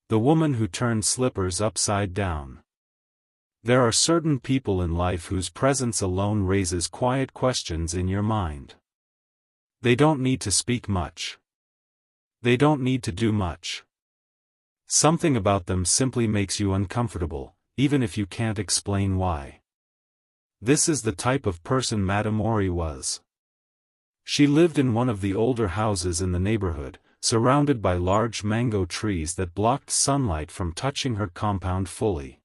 The woman who turned slippers upside down. There are certain people in life whose presence alone raises quiet questions in your mind. They don't need to speak much. They don't need to do much. Something about them simply makes you uncomfortable, even if you can't explain why. This is the type of person Madame Ori was. She lived in one of the older houses in the neighborhood, surrounded by large mango trees that blocked sunlight from touching her compound fully.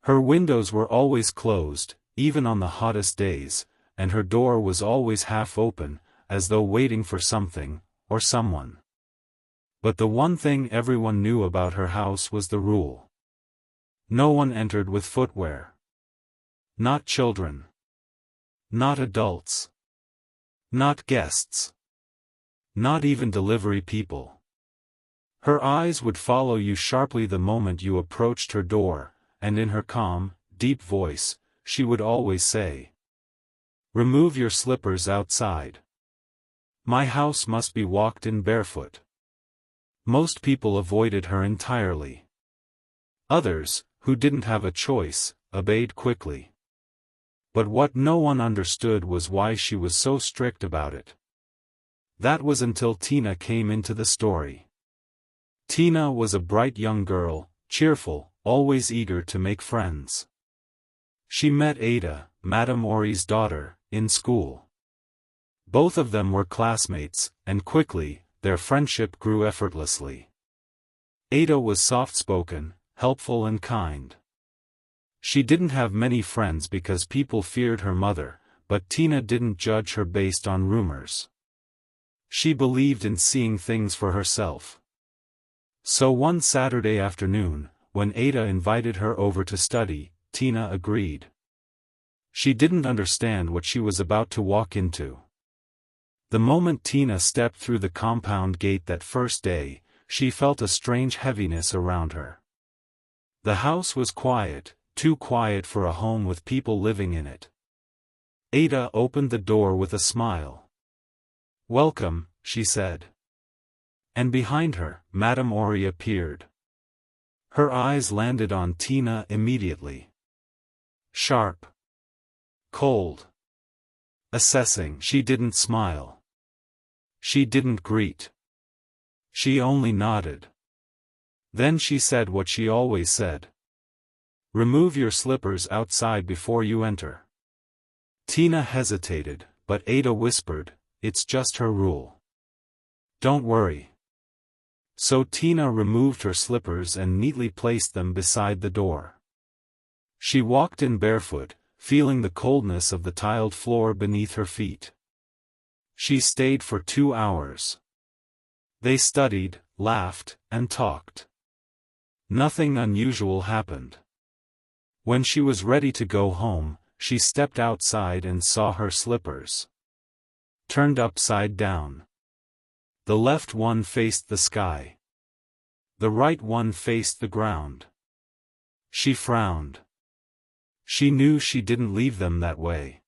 Her windows were always closed, even on the hottest days, and her door was always half open, as though waiting for something, or someone. But the one thing everyone knew about her house was the rule. No one entered with footwear. Not children. Not adults. Not guests. Not even delivery people. Her eyes would follow you sharply the moment you approached her door, and in her calm, deep voice, she would always say, "Remove your slippers outside. My house must be walked in barefoot." Most people avoided her entirely. Others, who didn't have a choice, obeyed quickly. But what no one understood was why she was so strict about it. That was until Tina came into the story. Tina was a bright young girl, cheerful, always eager to make friends. She met Ada, Madame Ori's daughter, in school. Both of them were classmates, and quickly, their friendship grew effortlessly. Ada was soft-spoken, helpful and kind. She didn't have many friends because people feared her mother, but Tina didn't judge her based on rumors. She believed in seeing things for herself. So one Saturday afternoon, when Ada invited her over to study, Tina agreed. She didn't understand what she was about to walk into. The moment Tina stepped through the compound gate that first day, she felt a strange heaviness around her. The house was quiet, too quiet for a home with people living in it. Ada opened the door with a smile. "Welcome," she said. And behind her, Madame Ori appeared. Her eyes landed on Tina immediately. Sharp. Cold. Assessing. She didn't smile. She didn't greet. She only nodded. Then she said what she always said. "Remove your slippers outside before you enter." Tina hesitated, but Ada whispered, "It's just her rule. Don't worry." So Tina removed her slippers and neatly placed them beside the door. She walked in barefoot, feeling the coldness of the tiled floor beneath her feet. She stayed for 2 hours. They studied, laughed, and talked. Nothing unusual happened. When she was ready to go home, she stepped outside and saw her slippers turned upside down. The left one faced the sky. The right one faced the ground. She frowned. She knew she didn't leave them that way.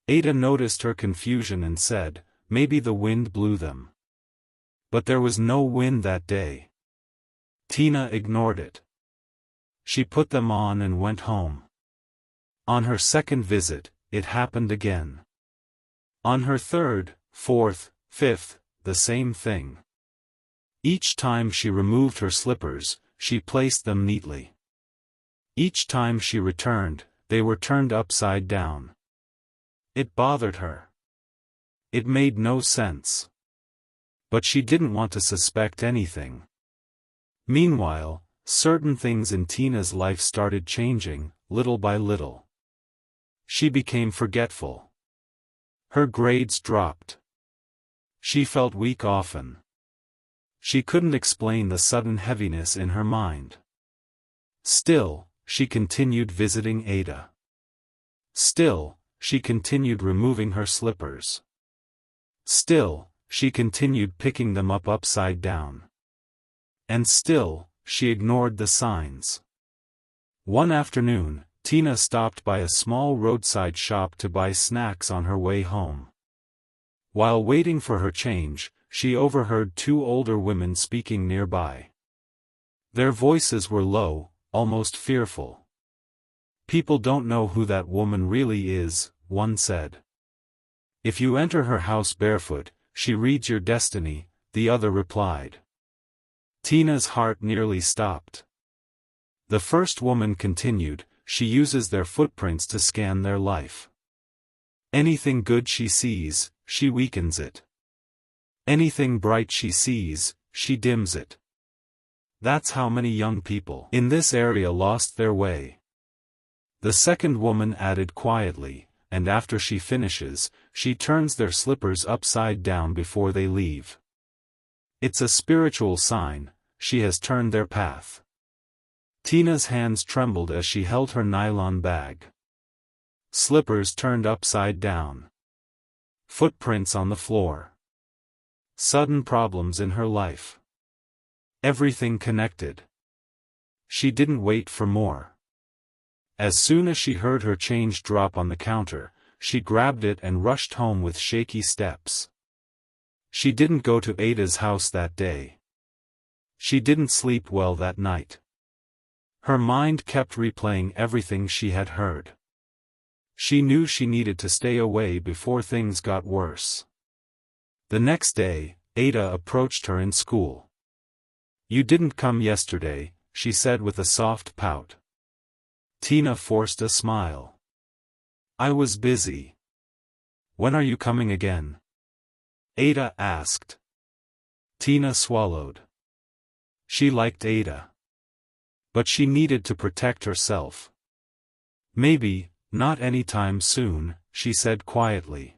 Ada noticed her confusion and said, "Maybe the wind blew them." But there was no wind that day. Tina ignored it. She put them on and went home. On her second visit, it happened again. On her third, fourth, fifth, the same thing. Each time she removed her slippers, she placed them neatly. Each time she returned, they were turned upside down. It bothered her. It made no sense. But she didn't want to suspect anything. Meanwhile, certain things in Tina's life started changing, little by little. She became forgetful. Her grades dropped. She felt weak often. She couldn't explain the sudden heaviness in her mind. Still, she continued visiting Ada. Still, she continued removing her slippers. Still, she continued picking them up upside down. And still, she ignored the signs. One afternoon, Tina stopped by a small roadside shop to buy snacks on her way home. While waiting for her change, she overheard 2 older women speaking nearby. Their voices were low, almost fearful. "People don't know who that woman really is," one said. "If you enter her house barefoot, she reads your destiny," the other replied. Tina's heart nearly stopped. The first woman continued, "She uses their footprints to scan their life. Anything good she sees, she weakens it. Anything bright she sees, she dims it. That's how many young people in this area lost their way." The second woman added quietly, "And after she finishes, she turns their slippers upside down before they leave. It's a spiritual sign, she has turned their path." Tina's hands trembled as she held her nylon bag. Slippers turned upside down. Footprints on the floor. Sudden problems in her life. Everything connected. She didn't wait for more. As soon as she heard her change drop on the counter, she grabbed it and rushed home with shaky steps. She didn't go to Ada's house that day. She didn't sleep well that night. Her mind kept replaying everything she had heard. She knew she needed to stay away before things got worse. The next day, Ada approached her in school. "You didn't come yesterday," she said with a soft pout. Tina forced a smile. "I was busy." "When are you coming again?" Ada asked. Tina swallowed. She liked Ada. But she needed to protect herself. "Maybe, not anytime soon," she said quietly.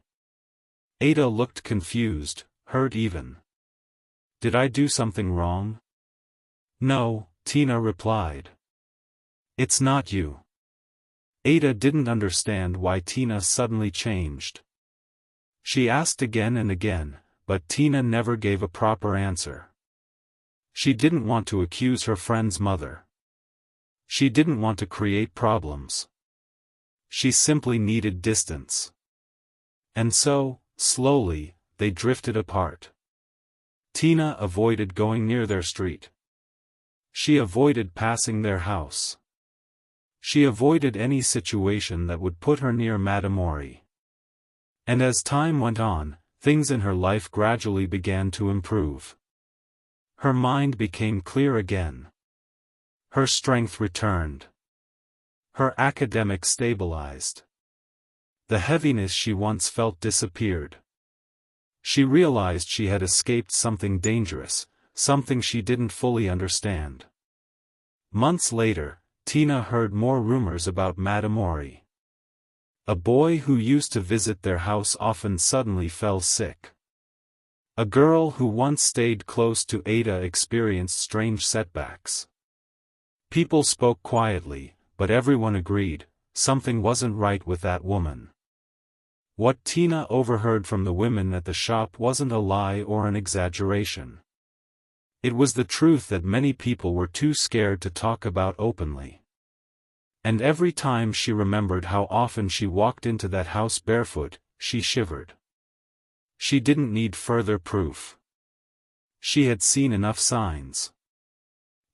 Ada looked confused, hurt even. "Did I do something wrong?" "No," Tina replied. "It's not you." Ada didn't understand why Tina suddenly changed. She asked again and again, but Tina never gave a proper answer. She didn't want to accuse her friend's mother. She didn't want to create problems. She simply needed distance. And so, slowly, they drifted apart. Tina avoided going near their street. She avoided passing their house. She avoided any situation that would put her near Matamori. And as time went on, things in her life gradually began to improve. Her mind became clear again. Her strength returned. Her academics stabilized. The heaviness she once felt disappeared. She realized she had escaped something dangerous, something she didn't fully understand. Months later, Tina heard more rumors about Matamori. A boy who used to visit their house often suddenly fell sick. A girl who once stayed close to Ada experienced strange setbacks. People spoke quietly, but everyone agreed, something wasn't right with that woman. What Tina overheard from the women at the shop wasn't a lie or an exaggeration. It was the truth that many people were too scared to talk about openly. And every time she remembered how often she walked into that house barefoot, she shivered. She didn't need further proof. She had seen enough signs.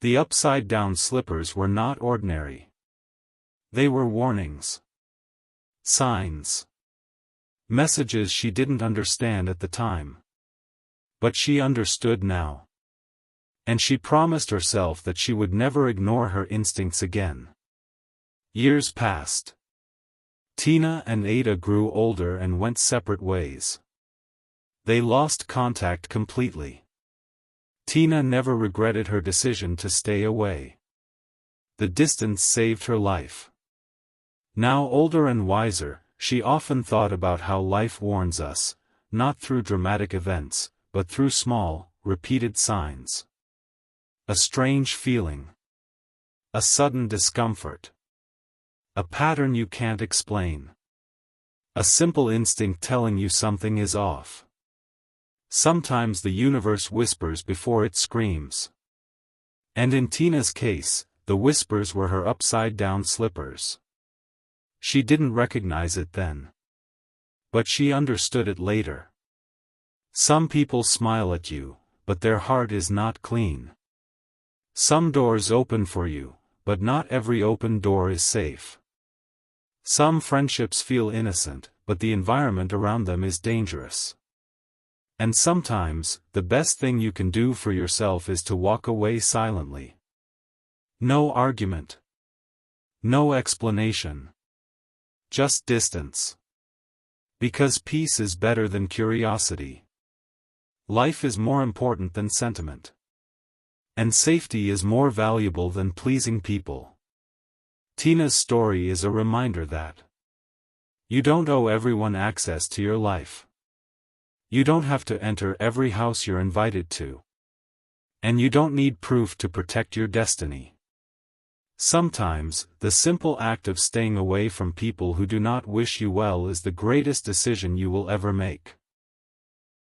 The upside-down slippers were not ordinary. They were warnings. Signs. Messages she didn't understand at the time. But she understood now. And she promised herself that she would never ignore her instincts again. Years passed. Tina and Ada grew older and went separate ways. They lost contact completely. Tina never regretted her decision to stay away. The distance saved her life. Now older and wiser, she often thought about how life warns us, not through dramatic events, but through small, repeated signs. A strange feeling. A sudden discomfort. A pattern you can't explain. A simple instinct telling you something is off. Sometimes the universe whispers before it screams. And in Tina's case, the whispers were her upside-down slippers. She didn't recognize it then. But she understood it later. Some people smile at you, but their heart is not clean. Some doors open for you, but not every open door is safe. Some friendships feel innocent, but the environment around them is dangerous. And sometimes, the best thing you can do for yourself is to walk away silently. No argument. No explanation. Just distance. Because peace is better than curiosity. Life is more important than sentiment. And safety is more valuable than pleasing people. Tina's story is a reminder that you don't owe everyone access to your life. You don't have to enter every house you're invited to. And you don't need proof to protect your destiny. Sometimes, the simple act of staying away from people who do not wish you well is the greatest decision you will ever make.